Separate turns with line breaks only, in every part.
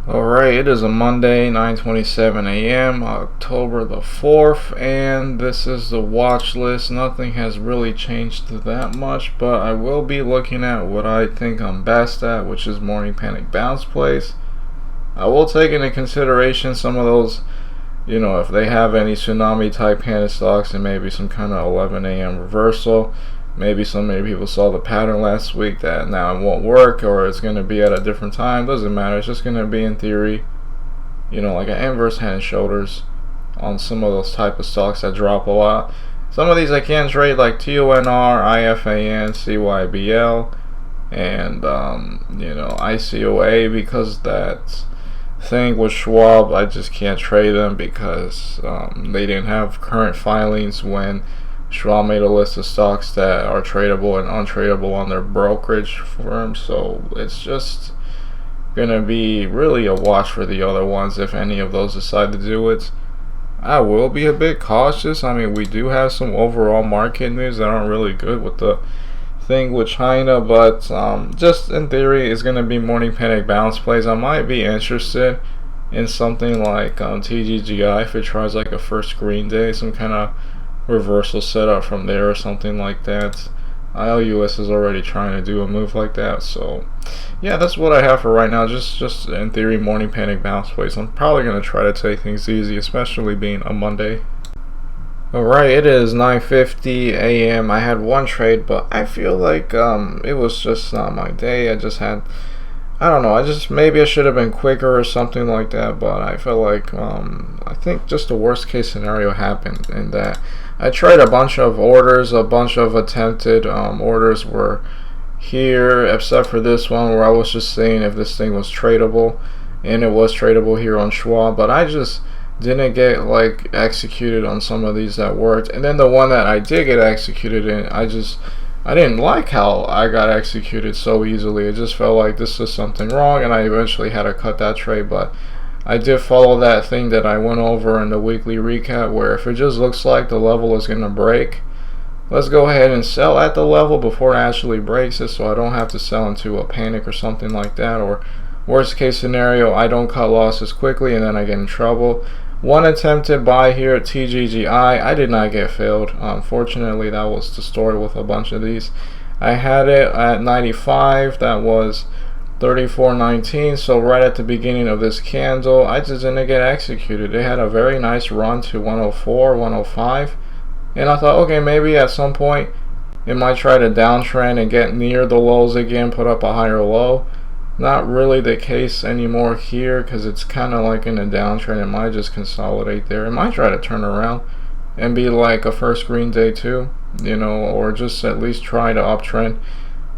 Alright, it is a Monday, 9:27 a.m., October the 4th, and this is the watch list. Nothing has really changed that much, but I will be looking at what I think I'm best at, which is morning panic bounce plays. I will take into consideration some of those, if they have any tsunami type panic stocks and maybe some kind of 11 a.m. reversal. Maybe people saw the pattern last week that now it won't work or it's going to be at a different time. Doesn't matter. It's just going to be, in theory, like an inverse head and shoulders on some of those type of stocks that drop a lot. Some of these I can trade, like TONR, IFAN, CYBL, and ICOA, because that thing with Schwab, I just can't trade them because they didn't have current filings when Schwab made a list of stocks that are tradable and untradeable on their brokerage firm. So it's just gonna be really a watch for the other ones if any of those decide to do it. I will be a bit cautious. I mean, we do have some overall market news that aren't really good with the thing with China, but just in theory, it's gonna be morning panic bounce plays. I might be interested in something like TGGI if it tries like a first green day, some kind of reversal setup from there or something like that. ILUS is already trying to do a move like that. So yeah, that's what I have for right now. Just in theory, morning panic bounce plays. I'm probably going to try to take things easy, especially being a Monday. Alright, it is 9:50 a.m. I had one trade, but I feel like it was just not my day. I don't know, maybe I should have been quicker or something like that, but I feel like I think just the worst case scenario happened in that I tried a bunch of orders. A bunch of attempted orders were here, except for this one where I was just saying if this thing was tradable, and it was tradable here on Schwab, but I just didn't get like executed on some of these that worked. And then the one that I did get executed in, I didn't like how I got executed so easily. It just felt like this is something wrong, and I eventually had to cut that trade. But I did follow that thing that I went over in the weekly recap, where if it just looks like the level is going to break, let's go ahead and sell at the level before it actually breaks it, so I don't have to sell into a panic or something like that. Or worst case scenario, I don't cut losses quickly and then I get in trouble. One attempted buy here at TGGI. I did not get filled. Unfortunately, that was the story with a bunch of these. I had it at 95. That was 34.19. So right at the beginning of this candle, I just didn't get executed. It had a very nice run to 104, 105. And I thought, okay, maybe at some point it might try to downtrend and get near the lows again, put up a higher low. Not really the case anymore here, because it's kind of like in a downtrend. It might just consolidate there. It might try to turn around and be like a first green day too, or just at least try to uptrend.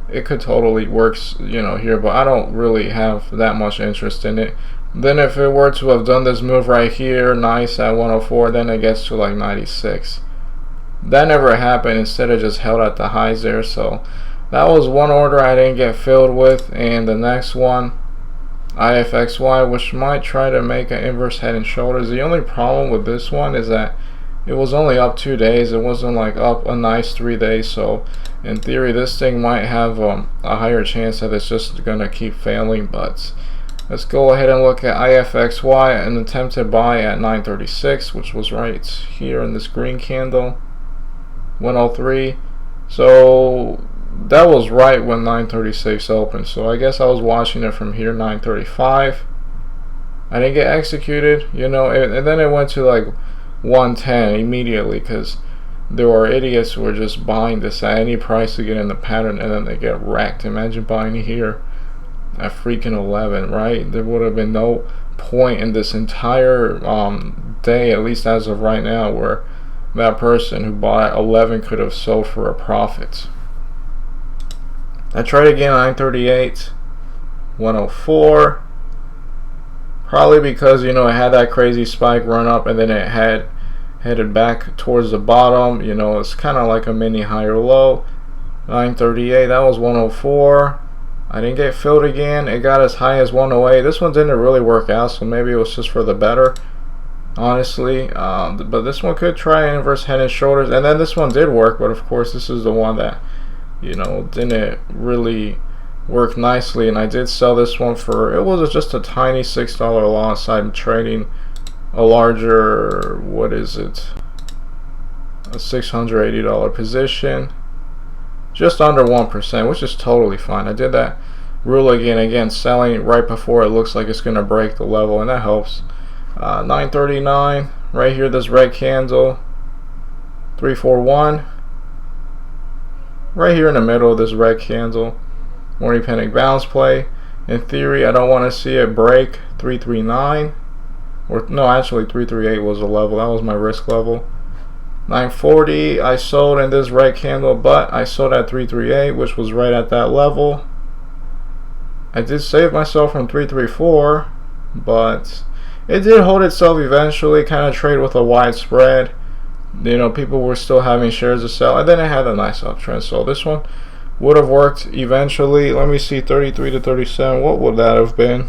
It could totally work, here, but I don't really have that much interest in it. Then if it were to have done this move right here, nice at 104, then it gets to like 96. That never happened. Instead, it just held at the highs there. So that was one order I didn't get filled with. And the next one, IFXY, which might try to make an inverse head and shoulders. The only problem with this one is that it was only up 2 days. It wasn't like up a nice 3 days. So in theory, this thing might have a higher chance that it's just going to keep failing. But let's go ahead and look at IFXY, an attempted buy at 936, which was right here in this green candle, 103. So that was right when 936 opened. So I guess I was watching it from here, 935. I didn't get executed, and then it went to like 110 immediately, because there were idiots who were just buying this at any price to get in the pattern, and then they get wrecked. Imagine buying here at freaking 11, right? There would have been no point in this entire day, at least as of right now, where that person who bought at 11 could have sold for a profit. I tried again, 938, 104. Probably because, it had that crazy spike run up and then it had headed back towards the bottom. It's kind of like a mini higher low. 938, that was 104. I didn't get filled again. It got as high as 108. This one didn't really work out, so maybe it was just for the better, honestly. But this one could try inverse head and shoulders, and then this one did work. But of course, this is the one that didn't really worked nicely, and I did sell this one for, it was just a tiny $6 loss. I'm trading a larger, what is it, a $680 position, just under 1%, which is totally fine. I did that rule again, selling right before it looks like it's going to break the level, and that helps. 939 right here, this red candle, 341 right here in the middle of this red candle, morning panic bounce play. In theory, I don't want to see it break 339, or no, actually 338 was a level. That was my risk level. 940 I sold in this red candle, but I sold at 338, which was right at that level. I did save myself from 334, but it did hold itself eventually, kind of trade with a wide spread. You know, people were still having shares to sell, and then it had a nice uptrend. So this one would have worked eventually. Let me see, 33 to 37, what would that have been?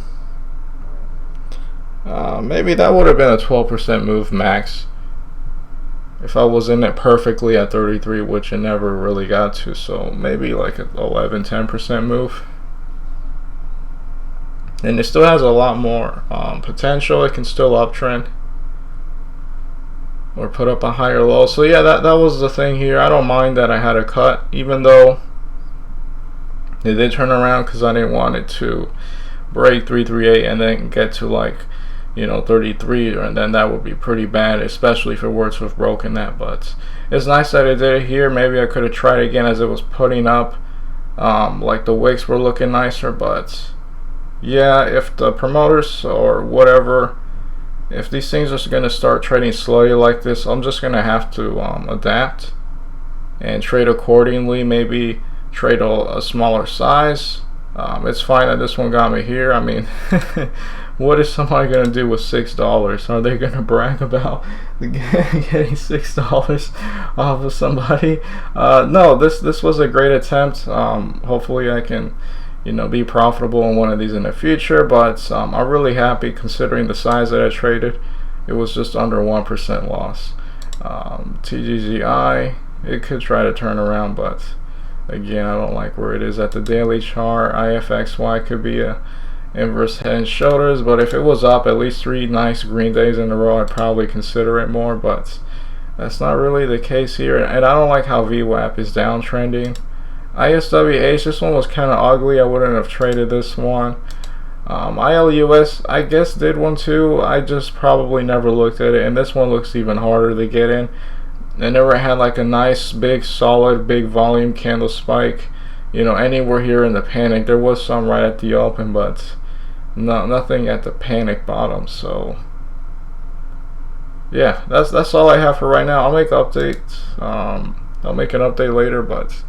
Maybe that would have been a 12% move max if I was in it perfectly at 33, which it never really got to. So maybe like an 11-10% move. And it still has a lot more potential. It can still uptrend or put up a higher low. So yeah, that was the thing here. I don't mind that I had a cut, even though it did turn around, because I didn't want it to break 338 and then get to like, you know, 33, and then that would be pretty bad, especially if it were to have broken that. But it's nice that it did it here. Maybe I could have tried again as it was putting up. Like the wicks were looking nicer, but yeah, if the promoters or whatever, if these things are going to start trading slowly like this, I'm just going to have to adapt and trade accordingly. Maybe trade a smaller size. It's fine that this one got me here. I mean, what is somebody going to do with $6? Are they going to brag about getting $6 off of somebody? No, this was a great attempt. Hopefully I can, you know, be profitable in one of these in the future, but I'm really happy considering the size that I traded. It was just under 1% loss. TGGI, it could try to turn around, but again, I don't like where it is at the daily chart. IFXY could be a inverse head and shoulders, but if it was up at least 3 nice green days in a row, I'd probably consider it more, but that's not really the case here. And I don't like how VWAP is downtrending. ISWH, this one was kind of ugly. I wouldn't have traded this one. ILUS, I guess did one too. I just probably never looked at it, and this one looks even harder to get in. It never had like a nice big solid big volume candle spike, you know, anywhere here in the panic. There was some right at the open, but nothing at the panic bottom. So yeah, that's all I have for right now. I'll make updates. I'll make an update later, but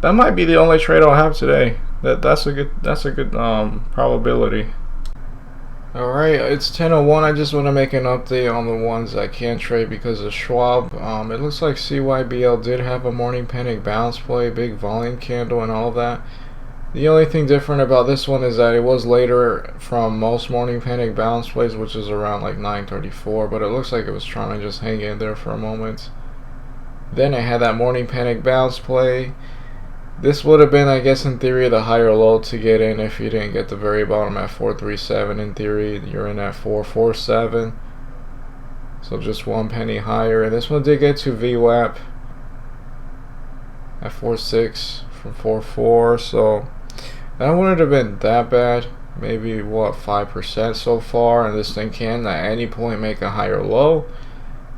that might be the only trade I'll have today. That's a good probability. Alright, it's 10:01. I just want to make an update on the ones I can't trade because of Schwab. It looks like CYBL did have a morning panic bounce play, big volume candle and all that. The only thing different about this one is that it was later from most morning panic bounce plays, which is around like 9:34, but it looks like it was trying to just hang in there for a moment. Then it had that morning panic bounce play. This would have been, I guess, in theory, the higher low to get in if you didn't get the very bottom at 437. In theory, you're in at 447. So just 1 penny higher. And this one did get to VWAP at 4.6 from 4.4. So that wouldn't have been that bad. Maybe, what, 5% so far. And this thing can at any point make a higher low.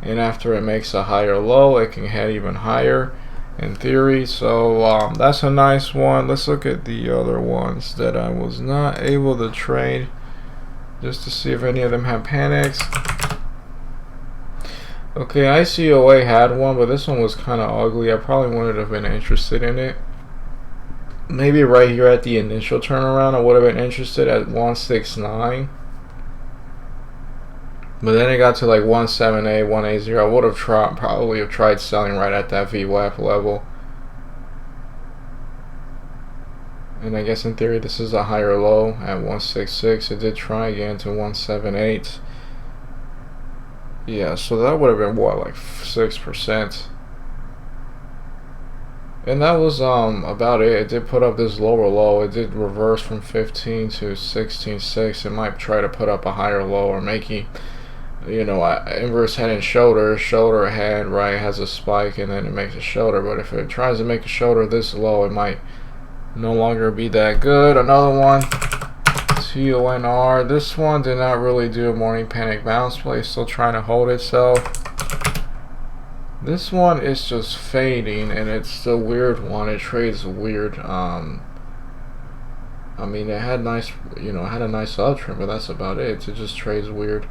And after it makes a higher low, it can head even higher, in theory. So that's a nice one. Let's look at the other ones that I was not able to trade, just to see if any of them have panics. Okay, ICOA had one, but this one was kind of ugly. I probably wouldn't have been interested in it. Maybe right here at the initial turnaround I would have been interested at 169. But then it got to like 178, 180. I would have probably have tried selling right at that VWAP level. And I guess in theory this is a higher low at 166. It did try again to 178. Yeah, so that would have been what, like 6%. And that was about it. It did put up this lower low. It did reverse from 15 to 16.6. It might try to put up a higher low or make it, you know, inverse head and shoulder. Shoulder head, right, has a spike and then it makes a shoulder. But if it tries to make a shoulder this low, it might no longer be that good. Another one, TONR. This one did not really do a morning panic bounce play. Still trying to hold itself. This one is just fading, and it's a weird one. It trades weird. I mean, it had nice, you know, it had a nice uptrend, but that's about it. It just trades weird.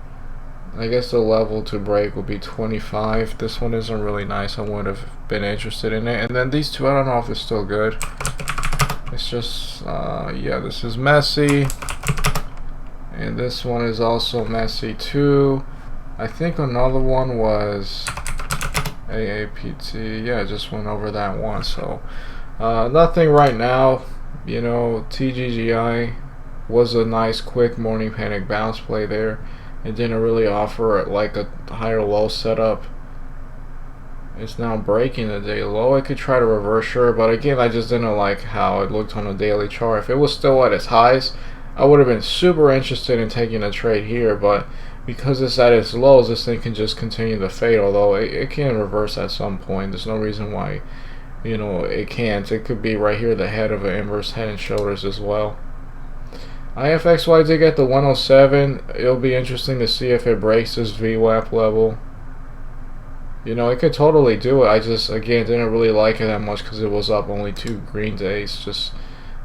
I guess the level to break would be 25. This one isn't really nice. I would have been interested in it. And then these two, I don't know if it's still good. It's just, yeah, this is messy, and this one is also messy too. I think another one was AAPT. Yeah, I just went over that one. So nothing right now. You know, TGGI was a nice quick morning panic bounce play there. It didn't really offer like a higher low setup. It's now breaking the day low. I could try to reverse, sure, but again, I just didn't like how it looked on a daily chart. If it was still at its highs, I would have been super interested in taking a trade here, but because it's at its lows, this thing can just continue to fade, although it can reverse at some point. There's no reason why, you know, it can't. It could be right here, the head of an inverse head and shoulders as well. IFXY did get the 107. It'll be interesting to see if it breaks this VWAP level. You know, it could totally do it. I just, again, didn't really like it that much because it was up only 2 green days. Just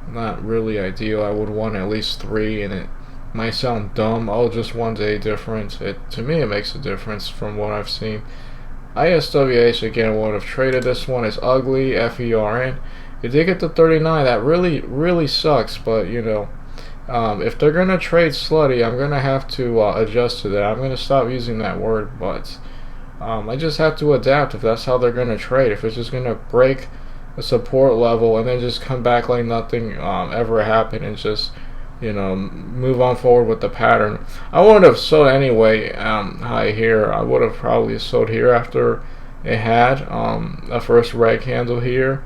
not really ideal. I would want at least 3, and it might sound dumb. Oh, just 1 day difference. To me, it makes a difference from what I've seen. ISWH, again, would have traded this one. It's ugly, FERN. It did get to 39. That really sucks, but, you know, if they're going to trade slutty, I'm going to have to adjust to that. I'm going to stop using that word, but I just have to adapt if that's how they're going to trade. If it's just going to break a support level and then just come back like nothing ever happened and just, you know, move on forward with the pattern. I wouldn't have sold anyway high here. I would have probably sold here after it had a first reg handle here,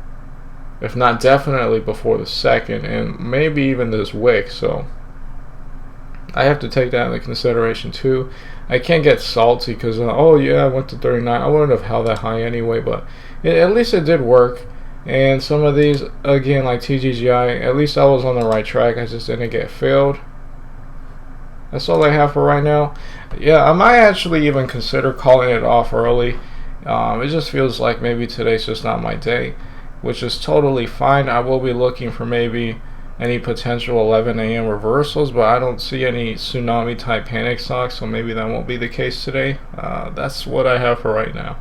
if not definitely before the second, and maybe even this wick. So I have to take that into consideration too. I can't get salty because oh yeah, I went to 39. I wouldn't have held that high anyway, but at least it did work. And some of these, again, like TGGI, at least I was on the right track. I just didn't get filled. That's all I have for right now. Yeah, I might actually even consider calling it off early. It just feels like maybe today's just not my day, which is totally fine. I will be looking for maybe any potential 11 a.m. reversals, but I don't see any tsunami type panic stocks, so maybe that won't be the case today. That's what I have for right now.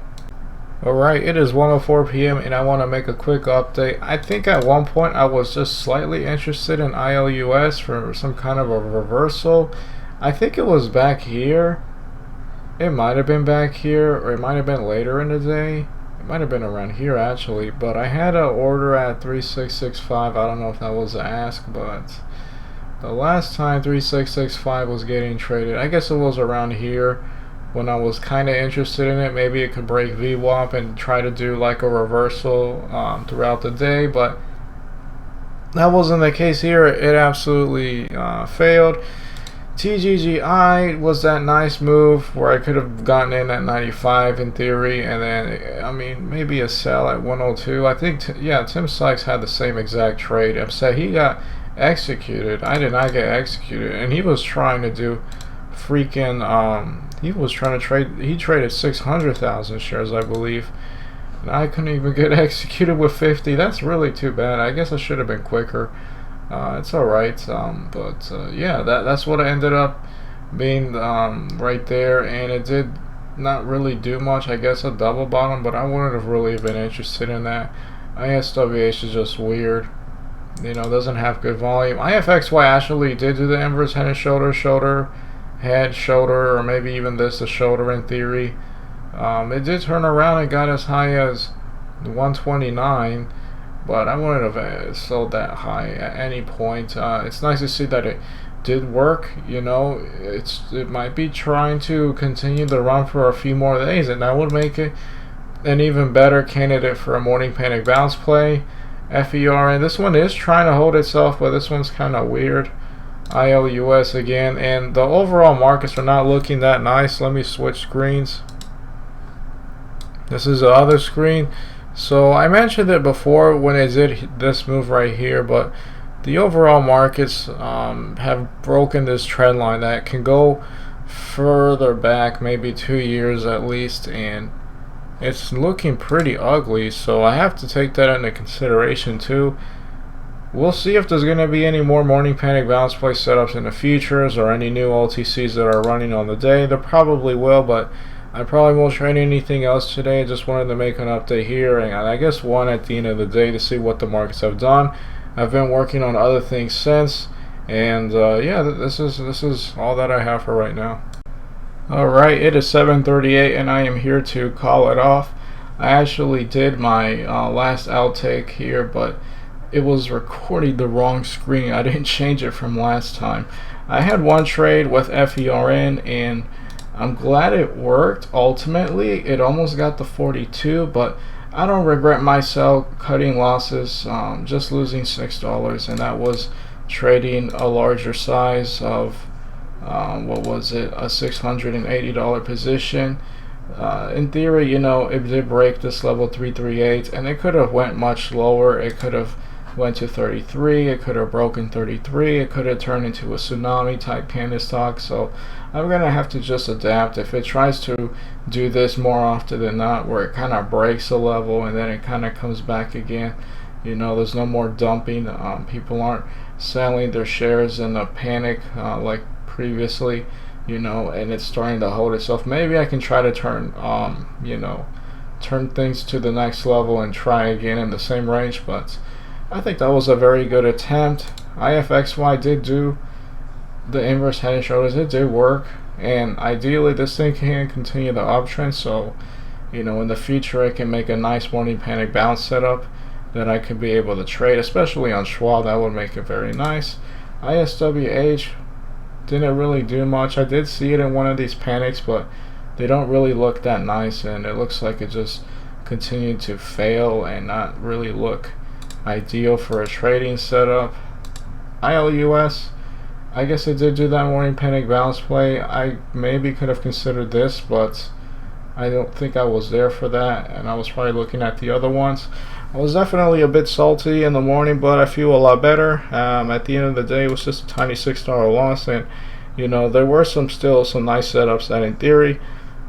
Alright, it is 1:04 p.m. and I want to make a quick update. I think at one point I was just slightly interested in ILUS for some kind of a reversal. I think it was back here. It might have been back here, or it might have been later in the day. It might have been around here actually, but I had an order at 3665. I don't know if that was an ask, but the last time 3665 was getting traded, I guess it was around here when I was kind of interested in it. Maybe it could break VWAP and try to do like a reversal throughout the day, but that wasn't the case here. It absolutely failed. TGGI was that nice move where I could have gotten in at 95 in theory, and then I mean maybe a sell at 102. I think yeah, Tim Sykes had the same exact trade. I'm saying he got executed. I did not get executed, and he was trying to do freaking he was trying to trade. He traded 600,000 shares, I believe, and I couldn't even get executed with 50. That's really too bad. I guess I should have been quicker. It's alright, but yeah, that's what I ended up being right there, and it did not really do much. I guess a double bottom, but I wouldn't have really been interested in that. ISWH is just weird, you know, doesn't have good volume. IFXY actually did do the inverse head and shoulder, head, shoulder, or maybe even this, the shoulder in theory. It did turn around and got as high as 129. But I wouldn't have sold that high at any point. It's nice to see that it did work. You know, it might be trying to continue the run for a few more days, and that would make it an even better candidate for a morning panic bounce play. FERN, this one is trying to hold itself, but this one's kind of weird. ILUS again, and the overall markets are not looking that nice. Let me switch screens. This is the other screen. So I mentioned it before when it did this move right here, but the overall markets have broken this trend line that can go further back, maybe 2 years at least, and it's looking pretty ugly. So I have to take that into consideration too. We'll see if there's going to be any more morning panic bounce play setups in the futures or any new OTCs that are running on the day. There probably will, but I probably won't trade anything else today. I just wanted to make an update here, and I guess one at the end of the day to see what the markets have done. I've been working on other things since, and yeah, this is all that I have for right now. Alright, it is 7:38 and I am here to call it off. I actually did my last outtake here, but it was recording the wrong screen. I didn't change it from last time. I had one trade with FERN, and I'm glad it worked. Ultimately, it almost got the 42, but I don't regret myself cutting losses, just losing $6, and that was trading a larger size of what was it, a $680 position. In theory, you know, it did break this level 338, and it could have went much lower. It could have went to 33, it could have broken 33, it could have turned into a tsunami type panda stock. So I'm gonna have to just adapt. If it tries to do this more often than not, where it kind of breaks a level and then it kind of comes back again, you know, there's no more dumping. People aren't selling their shares in a panic like previously, you know, and it's starting to hold itself. Maybe I can try to turn you know, turn things to the next level and try again in the same range, but I think that was a very good attempt. IFXY did do the inverse head and shoulders. It did work, and ideally this thing can continue the uptrend, so you know, in the future it can make a nice morning panic bounce setup that I could be able to trade, especially on Schwab. That would make it very nice. ISWH didn't really do much. I did see it in one of these panics, but they don't really look that nice, and it looks like it just continued to fail and not really look ideal for a trading setup. ILUS, I guess it did do that morning panic bounce play. I maybe could have considered this, but I don't think I was there for that, and I was probably looking at the other ones. I was definitely a bit salty in the morning, but I feel a lot better. At the end of the day, it was just a tiny $6 loss, and you know, there were still some nice setups that in theory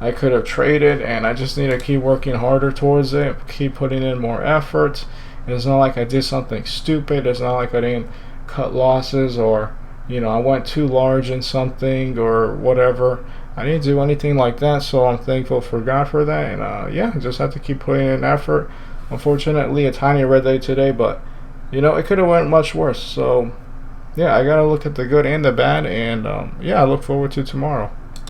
I could have traded, and I just need to keep working harder towards it, keep putting in more effort. It's not like I did something stupid. It's not like I didn't cut losses, or you know, I went too large in something or whatever. I didn't do anything like that, so I'm thankful for God for that. And yeah, just have to keep putting in effort. Unfortunately, a tiny red day today, but you know, it could have went much worse. So yeah, I gotta look at the good and the bad, and yeah, I look forward to tomorrow.